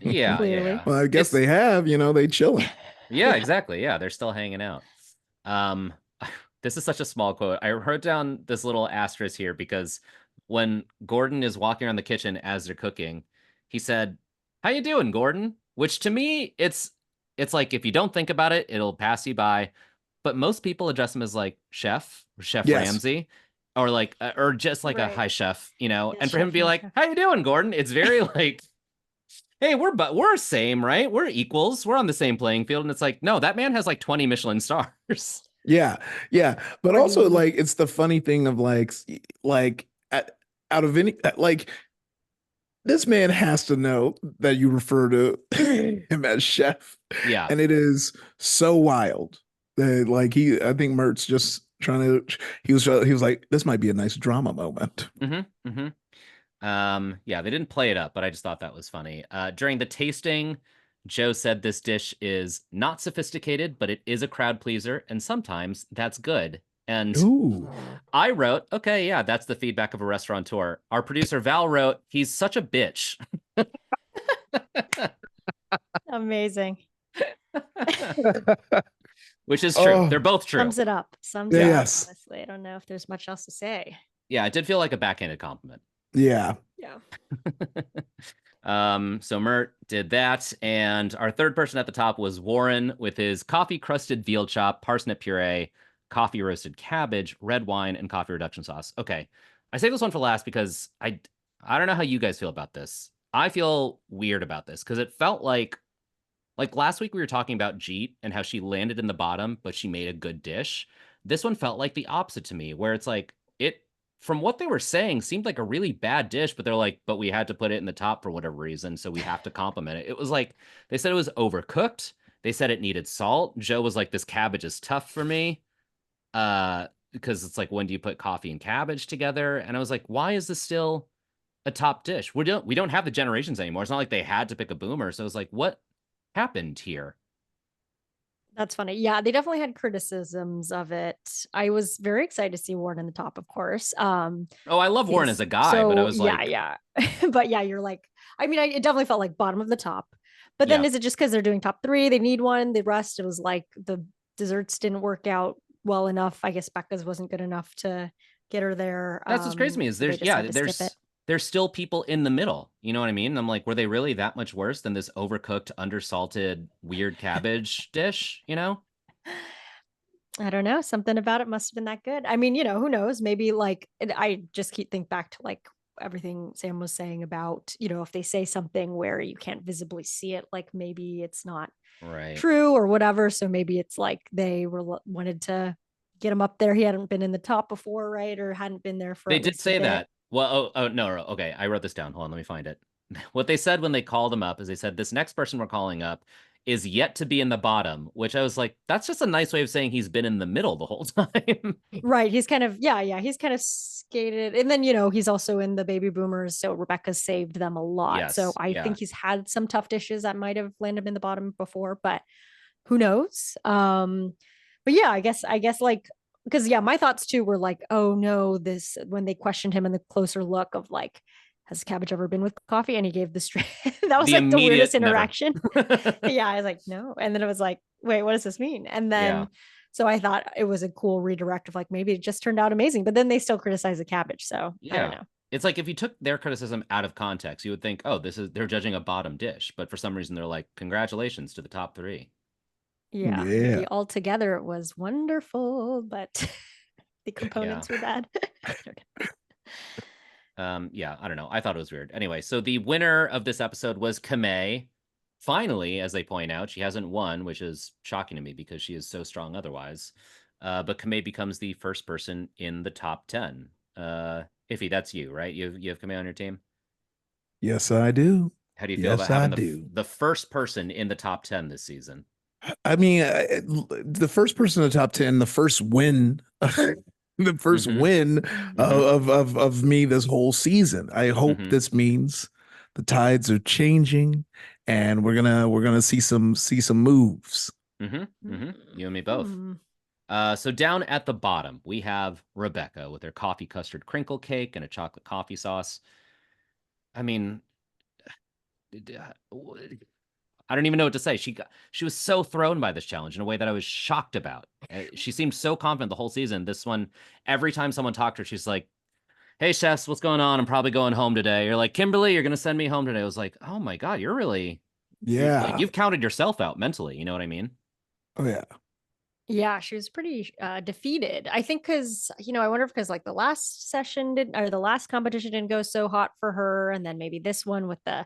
Yeah, clearly. yeah. Well, I guess It's they have, they chilling. yeah, Yeah. exactly. Yeah, they're still hanging out. Um, this is such a small quote. I wrote down this little asterisk here because when Gordon is walking around the kitchen as they're cooking, he said, "How you doing, Gordon?" Which to me, it's like if you don't think about it, it'll pass you by. But most people address him as like chef or Chef Yes. Ramsay, or like or just like a Right. hi chef, you know. Yes, And for him to chef, be yes, like, chef. "How you doing, Gordon?" It's very like, "Hey, we're same, right? We're equals. We're on the same playing field." And it's like, no, that man has like 20 Michelin stars. Yeah, yeah. But also, Gordon. like, it's the funny thing of like out of any like this man has to know that you refer to him as chef, Yeah. and it is so wild that like I think Mert's just trying to. He was like, this might be a nice drama moment. Mm-hmm. Mm-hmm. Yeah, they didn't play it up, but I just thought that was funny. During the tasting, Joe said this dish is not sophisticated, but it is a crowd pleaser, and sometimes that's good. And Ooh, I wrote, okay, yeah, that's the feedback of a restaurateur. Our producer Val wrote, he's such a bitch. Amazing. Which is true. oh They're both true. Sums it up. Sums it up, yes, honestly. I don't know if there's much else to say. Yeah, it did feel like a backhanded compliment. yeah. Yeah. So Mert did that, and our third person at the top was Warren with his coffee crusted veal chop, parsnip puree, coffee roasted cabbage, red wine, and coffee reduction sauce. Okay, I saved this one for last because I don't know how you guys feel about this. I feel weird about this because it felt like last week we were talking about Jeet and how she landed in the bottom, but she made a good dish. This one felt like the opposite to me, where it's like it from what they were saying seemed like a really bad dish, but they're like, but we had to put it in the top for whatever reason, so we have to compliment it. It was like they said it was overcooked. They said it needed salt. Joe was like, this cabbage is tough for me. Because it's like, when do you put coffee and cabbage together? And I was like, why is this still a top dish? We don't have the generations anymore. It's not like they had to pick a boomer. So it was like, what happened here? That's funny. Yeah, they definitely had criticisms of it. I was very excited to see Warren in the top, of course. Oh, I love Warren as a guy, but I So was yeah, like, yeah. But yeah, you're like, I mean, it definitely felt like bottom of the top. But then yeah, is it just because they're doing top three? They need one. The rest, it was like the desserts didn't work out well enough. I guess Becca's wasn't good enough to get her there. that's what's crazy to me is So they there's just yeah, had to skip it. there's still people in the middle. You know what I mean? And I'm like, were they really that much worse than this overcooked, undersalted, weird cabbage dish? You know? I don't know. Something about it must have been that good. I mean, who knows? Maybe like I just keep think back to like everything Sam was saying about, if they say something where you can't visibly see it, like maybe it's not Right. true or whatever. So maybe it's like they wanted to get him up there. He hadn't been in the top before, right? Or hadn't been there for They at did least a say bit. that. Well, oh no, no, okay. I wrote this down. Hold on, let me find it. What they said when they called him up is they said this next person we're calling up is yet to be in the bottom, which I was like, that's just a nice way of saying he's been in the middle the whole time. Right. He's kind of, yeah, he's kind of skated. And then, he's also in the baby boomers. So Rebecca saved them a lot. So Yes, I yeah. think he's had some tough dishes that might have landed him in the bottom before, but who knows? But yeah, I guess like, because yeah, my thoughts too were like, oh no, this when they questioned him in the closer look of like, has cabbage ever been with coffee? And he gave the straight that was The like the immediate weirdest never. interaction. Yeah, I was like, no. And then it was like, wait, what does this mean? And Yeah. then so I thought it was a cool redirect of like maybe it just turned out amazing, but then they still criticize the cabbage. So I don't Yeah. know. It's like if you took their criticism out of context, you would think, oh, they're judging a bottom dish. But for some reason, they're like, congratulations to the top three. Yeah, Yeah. maybe altogether it was wonderful, but the Yeah. components were bad. Yeah, I don't know. I thought it was weird. Anyway, so the winner of this episode was Kamei. Finally, as they point out, she hasn't won, which is shocking to me because she is so strong otherwise. But Kamei becomes the first person in the top 10. Iffy, that's you, right? You have Kamei on your team? Yes, I do. How do you feel about Yes, I having do. the first person in the top 10 this season? I mean, the first person in the top 10, the first win, the first Mm-hmm. win Mm-hmm. of me this whole season. I hope Mm-hmm. this means the tides are changing, and we're gonna see some moves. Mm-hmm. Mm-hmm. You and me both. Mm. So down at the bottom, we have Rebecca with her coffee custard crinkle cake and a chocolate coffee sauce. I mean, I don't even know what to say. She was so thrown by this challenge in a way that I was shocked about. She seemed so confident the whole season. This one, every time someone talked to her, she's like, "Hey, chefs, what's going on? I'm probably going home today." You're like, "Kimberly, you're gonna send me home today." I was like, "Oh my God, you're like Yeah. you've counted yourself out mentally." You know what I mean? Oh yeah. Yeah, she was pretty defeated. I think because, I wonder if because like the last session did or the last competition didn't go so hot for her. And then maybe this one with the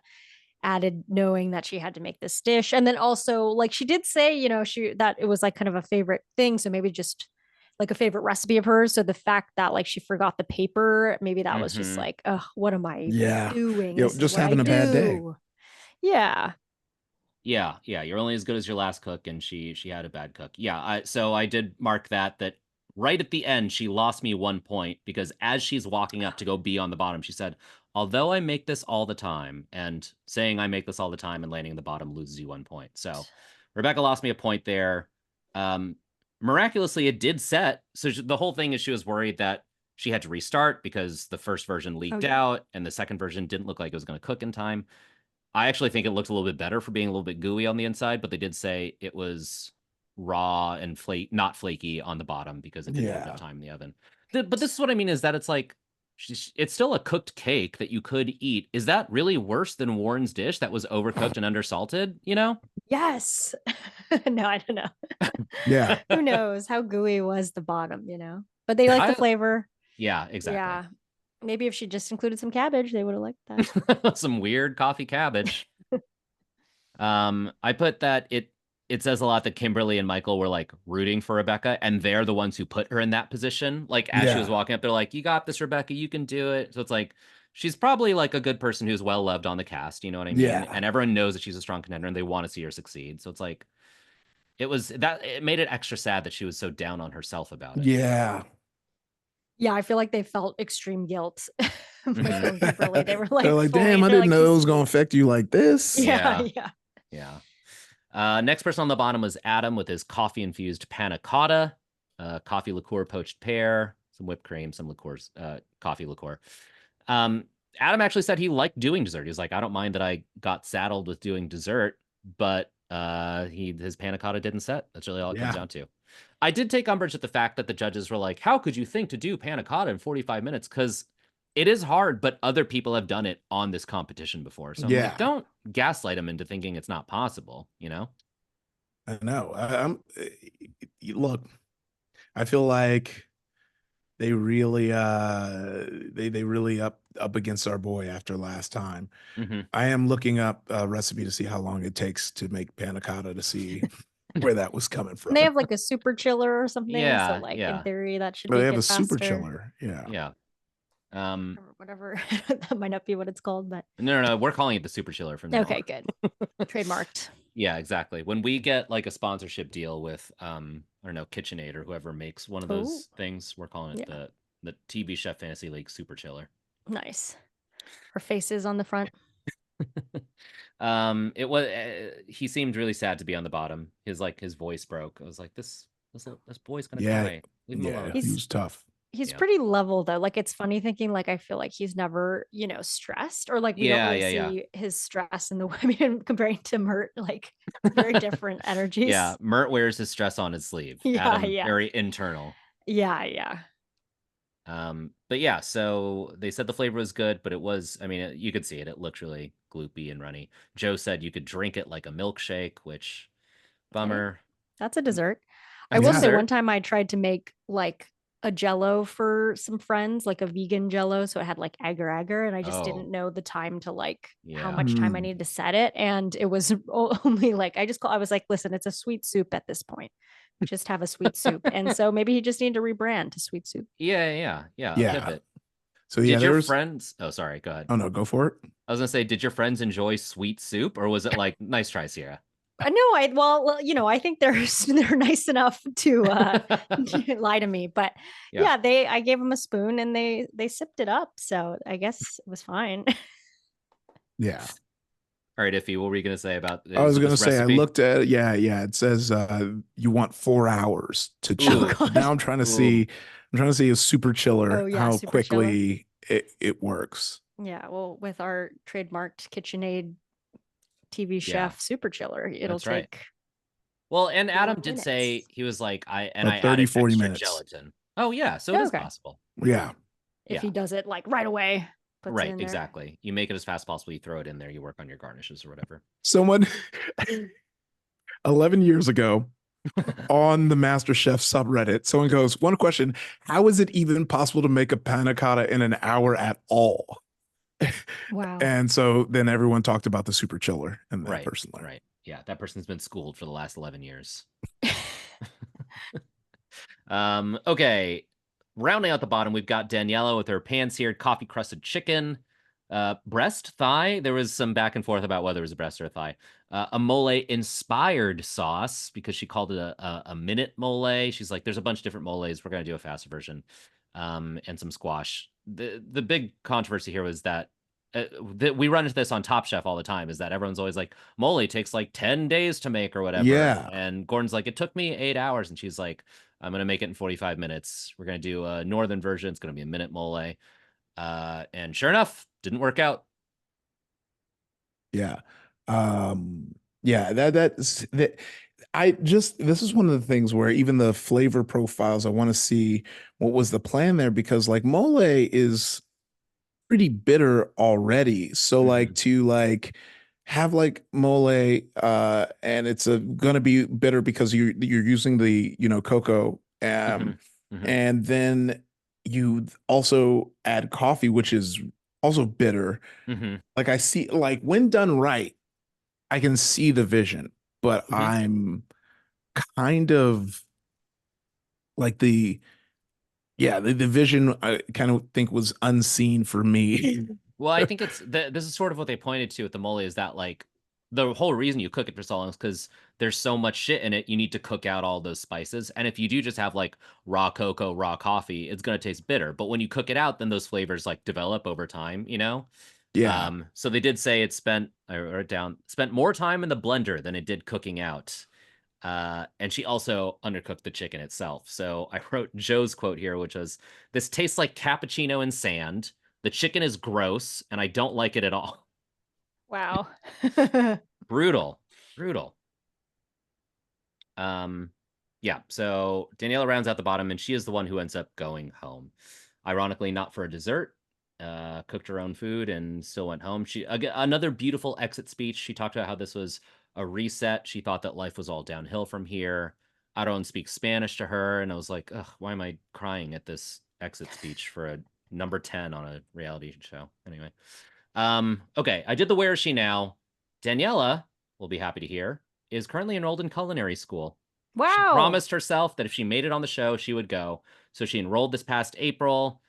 added knowing that she had to make this dish. And then also like she did say, that it was like kind of a favorite thing. So maybe just like a favorite recipe of hers. So the fact that like she forgot the paper, maybe that was just Mm-hmm. like, oh, what am I Yeah. doing? Yo, This is just what I having a bad day. do. Yeah. Yeah, yeah, you're only as good as your last cook, and she had a bad cook. Yeah, so I did mark that right at the end she lost me 1 point because as she's walking up to go be on the bottom, she said, "Although I make this all the time," and saying I make this all the time and landing in the bottom loses you 1 point. So Rebecca lost me a point there. Um, Miraculously, it did set. So the whole thing is she was worried that she had to restart because the first version Oh leaked yeah. out and the second version didn't look like it was going to cook in time. I actually think it looked a little bit better for being a little bit gooey on the inside, but they did say it was raw and not flaky on the bottom because it didn't have enough Yeah. time in the oven. But this is what I mean is that it's like it's still a cooked cake that you could eat. Is that really worse than Warren's dish that was overcooked and undersalted? You know? Yes. No, I don't know. Yeah. Who knows how gooey was the bottom, But they like the I flavor. yeah, exactly. Yeah. Maybe if she just included some cabbage, they would have liked that. Some weird coffee cabbage. I put that it says a lot that Kimberly and Michael were like rooting for Rebecca, and they're the ones who put her in that position. Like as she was Yeah. walking up, they're like, "You got this, Rebecca. You can do it." So it's like she's probably like a good person who's well loved on the cast. You know what I mean? Yeah. And everyone knows that she's a strong contender, and they want to see her succeed. So it's like it made it extra sad that she was so down on herself about it. Yeah. Yeah, I feel like they felt extreme guilt. Michael and Mhm. Kimberly, they were They're like like, fully, damn, I they're didn't like, know it this, was gonna affect you like this. yeah, Yeah, yeah. yeah. Next person on the bottom was Adam with his coffee infused panna cotta, coffee liqueur poached pear, some whipped cream, some liqueurs, coffee liqueur. Um, Adam actually said he liked doing dessert. He's like, I don't mind that I got saddled with doing dessert, but his panna cotta didn't set. That's really all it comes Yeah. down to. I did take umbrage at the fact that the judges were like, how could you think to do panna cotta in 45 minutes? Because it is hard, but other people have done it on this competition before. So I'm like, Yeah. don't gaslight them into thinking it's not possible, you know? I know. Look, I feel like they really they really up against our boy after last time. Mm-hmm. I am looking up a recipe to see how long it takes to make panna cotta to see where that was coming And they from. have like a super chiller or something. So Yeah, like in yeah, theory, that should But they make have a it super faster. chiller. Yeah. yeah. Um, Or whatever. That might not be what it's called, but no, we're calling it the super chiller from now okay, on. good. Trademarked. Yeah, exactly. When we get like a sponsorship deal with I don't know, KitchenAid or whoever makes one of Oh, those things, we're calling it yeah. the TV Chef Fantasy League Super Chiller. Nice. Her faces on the front. It was he seemed really sad to be on the bottom. His voice broke. I was like, this boy's gonna Yeah. cry. Leave him Yeah. alone. He He's was tough. he's Yeah, pretty level though. Like it's funny thinking like I feel like he's never, stressed or like we don't really yeah. see his stress in the women comparing to Mert, like very different Yeah, energies. Mert wears his stress on his sleeve. Yeah, Adam, yeah. very internal. Yeah, yeah. But yeah, so they said the flavor was good, but it was, I mean, you could see it. It looked really gloopy and runny. Joe said you could drink it like a milkshake, which Hey, bummer. that's a dessert. I That's will Yeah. say one dessert. time I tried to make like a jello for some friends, like a vegan jello. So it had like agar agar, and I just Oh, didn't know the time to like how yeah. much time I Mm. needed to set it. And it was only like I was like, listen, it's a sweet soup at this point. Just have a sweet soup. And so maybe he just needed to rebrand to sweet soup. Yeah, a Yeah. pivot. So yeah, Did your there's. friends? Oh, sorry. Go ahead. Oh no, go for it. I was gonna say, did your friends enjoy sweet soup, or was it like nice try, Sierra? No, I think they're they're nice enough to lie to me, but Yeah. yeah, I gave them a spoon and they sipped it up, so I guess it was fine. Yeah. All right, Iffy, what were you gonna say about I was gonna this say I recipe? looked at yeah. It says you want 4 hours to Oh chill Ooh, it. But God. now ooh. I'm trying to see a super chiller, Oh yeah, how super chiller. quickly it works. Yeah, well, with our trademarked KitchenAid TV Yeah, chef super chiller, it'll that's right. take Well, and Adam did say minutes. he was like, I About 30, added 40 extra minutes. gelatin. Oh yeah, so it is Okay. possible. Yeah. If Yeah, he does it like right away, puts it right, in there. exactly. You make it as fast as possible, you throw it in there, you work on your garnishes or whatever. Someone 11 years ago on the MasterChef subreddit, someone goes, one question, how is it even possible to make a panna cotta in an hour at all? Wow. And so then everyone talked about the super chiller, and that Right, person learned. right. Yeah, that person's been schooled for the last 11 years. Okay. Rounding out the bottom, we've got Daniela with her pan-seared coffee-crusted chicken. Breast, thigh. There was some back and forth about whether it was a breast or a thigh. A mole-inspired sauce, because she called it a minute mole. She's like, there's a bunch of different moles. We're going to do a faster version. And some squash. The big controversy here was that we run into this on Top Chef all the time, is that everyone's always like, mole takes like 10 days to make or whatever. Yeah. And Gordon's like, it took me 8 hours. And she's like, I'm going to make it in 45 minutes. We're going to do a northern version. It's going to be a minute mole. And sure enough, didn't work out. Yeah. Yeah, that's that I just this is one of the things where even the flavor profiles, I want to see what was the plan there, because like mole is pretty bitter already. So like to like have like mole and it's gonna be bitter because you're using the cocoa Mm-hmm. Mm-hmm. and then you also add coffee, which is also bitter. Mm-hmm. Like I see, like when done right, I can see the vision, but Mm-hmm. I'm kind of like the vision I kind of think was unseen for me. Well, I think this is sort of what they pointed to with the mole, is that like the whole reason you cook it for so long is because there's so much shit in it. You need to cook out all those spices. And if you do just have like raw cocoa, raw coffee, it's going to taste bitter. But when you cook it out, then those flavors like develop over time, you know? Yeah. So they did say I wrote it down, spent more time in the blender than it did cooking out. And she also undercooked the chicken itself. So I wrote Joe's quote here, which was, "This tastes like cappuccino and sand. The chicken is gross, and I don't like it at all." Wow. Brutal, brutal. Yeah. So Daniela rounds out the bottom, and she is the one who ends up going home. Ironically, not for a dessert. Cooked her own food and still went home. She another beautiful exit speech. She talked about how this was a reset. She thought that life was all downhill from here. I don't speak Spanish to her, and I was like, ugh, why am I crying at this exit speech for a number 10 on a reality show? Anyway. Okay, I did the Where Is She Now? Daniela, will be happy to hear, is currently enrolled in culinary school. She Wow. promised herself that if she made it on the show, she would go. So she enrolled this past April.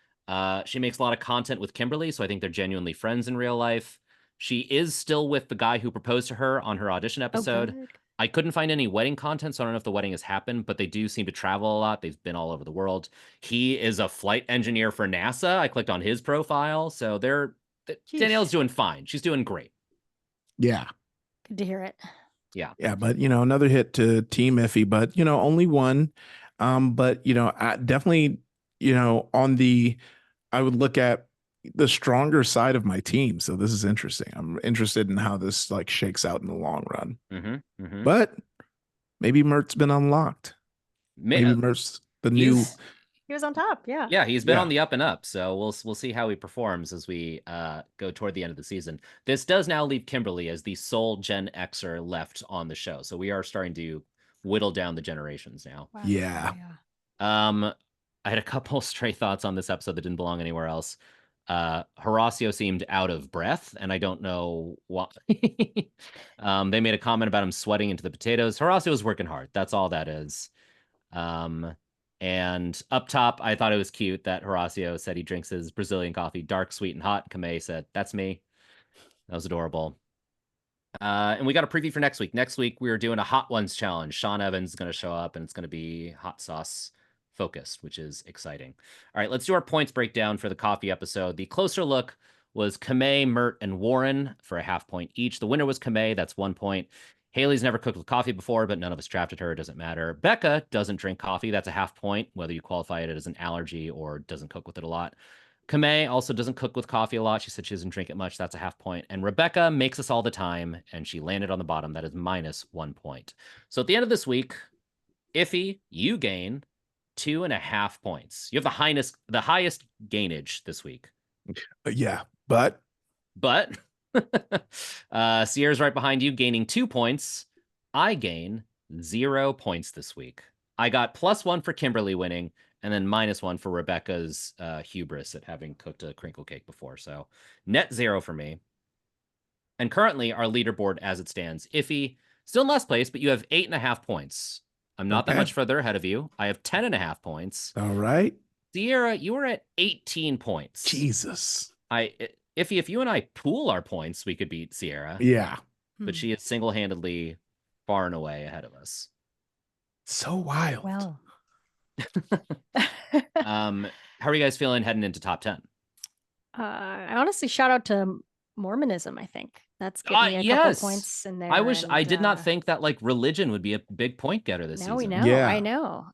She makes a lot of content with Kimberly, so I think they're genuinely friends in real life. She is still with the guy who proposed to her on her audition Oh, episode. good. I couldn't find any wedding content, so I don't know if the wedding has happened, but they do seem to travel a lot. They've been all over the world. He is a flight engineer for NASA. I clicked on his profile, so Danielle's Sheesh. doing fine. She's doing great. Yeah. Good to hear it. Yeah. Yeah, but another hit to Team Iffy, but only one. But I definitely, on the I would look at the stronger side of my team. So this is interesting. I'm interested in how this like shakes out in the long run. Mm-hmm. Mm-hmm. But maybe Mert's been unlocked. Maybe Mert's the new. He was on top. Yeah. Yeah, he's been Yeah. on the up and up. So we'll see how he performs as we go toward the end of the season. This does now leave Kimberly as the sole Gen Xer left on the show. So we are starting to whittle down the generations now. Wow. Yeah. I had a couple stray thoughts on this episode that didn't belong anywhere else. Horacio seemed out of breath, and I don't know why. They made a comment about him sweating into the potatoes. Horacio was working hard. That's all that is. And up top, I thought it was cute that Horacio said he drinks his Brazilian coffee dark, sweet, and hot. Kamei said, that's me. That was adorable. And we got a preview for next week. Next week, we are doing a Hot Ones challenge. Sean Evans is going to show up, and it's going to be hot sauce focused, which is exciting. All right, let's do our points breakdown for the coffee episode. The closer look was Kamei, Mert, and Warren for a half point each. The winner was Kamei. That's 1 point. Haley's never cooked with coffee before, but none of us drafted her. It doesn't matter. Becca doesn't drink coffee. That's a half point, whether you qualify it as an allergy or doesn't cook with it a lot. Kamei also doesn't cook with coffee a lot. She said she doesn't drink it much. That's a half point. And Rebecca makes us all the time, and she landed on the bottom. That is minus 1 point. So at the end of this week, Iffy, you gain 2.5 points. You have the highest gainage this week. Yeah, but Sierra's right behind you, gaining 2 points. I gain 0 points this week. I got +1 for Kimberly winning, and then -1 for Rebecca's hubris at having cooked a crinkle cake before. So net 0 for me. And currently, our leaderboard as it stands, Iffy, still in last place, but you have 8.5 points. I'm not that much further ahead of you. I have 10.5 points. All right. Sierra, you are at 18 points. Jesus. Iffy, if you and I pool our points, we could beat Sierra. Yeah. But she is single-handedly far and away ahead of us. So wild. Well. How are you guys feeling heading into top 10? I honestly shout out to Mormonism, I think. That's getting me a couple points in there. I did not think that like religion would be a big point getter this season. Now we know. Yeah. I know.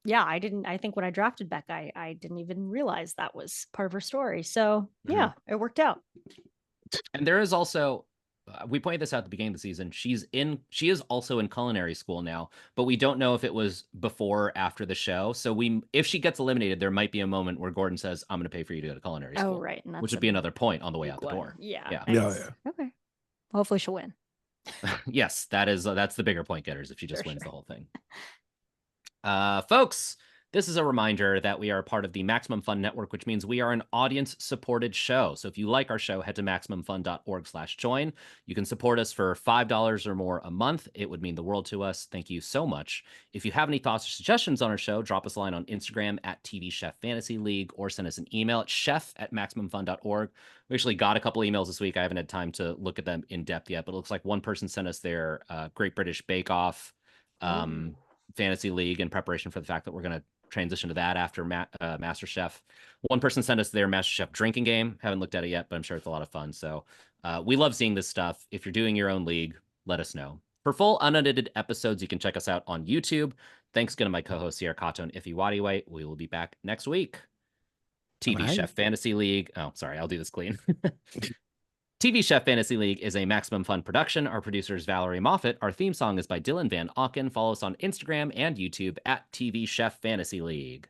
Yeah, I think when I drafted Becca, I didn't even realize that was part of her story. So yeah, it worked out. And there is also, we pointed this out at the beginning of the season. She is also in culinary school now, but we don't know if it was before or after the show. So if she gets eliminated, there might be a moment where Gordon says, I'm going to pay for you to go to culinary school. Oh, right. And which would be another point on the way out the door. Yeah. Yeah. Okay. Hopefully she'll win. Yes, that's the bigger point getters if she just wins the whole thing. Folks, this is a reminder that we are a part of the Maximum Fun Network, which means we are an audience-supported show. So if you like our show, head to MaximumFun.org/join. You can support us for $5 or more a month. It would mean the world to us. Thank you so much. If you have any thoughts or suggestions on our show, drop us a line on Instagram at TV Chef Fantasy League or send us an email at chef@MaximumFun.org. We actually got a couple emails this week. I haven't had time to look at them in depth yet, but it looks like one person sent us their Great British Bake Off Fantasy League in preparation for the fact that we're going to transition to that after MasterChef. One person sent us their MasterChef drinking game. Haven't looked at it yet, but I'm sure it's a lot of fun. So we love seeing this stuff. If you're doing your own league, let us know. For full unedited episodes, you can check us out on YouTube. Thanks again to my co-host Sierra Kato and Iffy Wadiway. We will be back next week. TV Chef Fantasy League. Oh, sorry, I'll do this clean. TV Chef Fantasy League is a Maximum Fun production. Our producer is Valerie Moffat. Our theme song is by Dylan Van Auken. Follow us on Instagram and YouTube at TV Chef Fantasy League.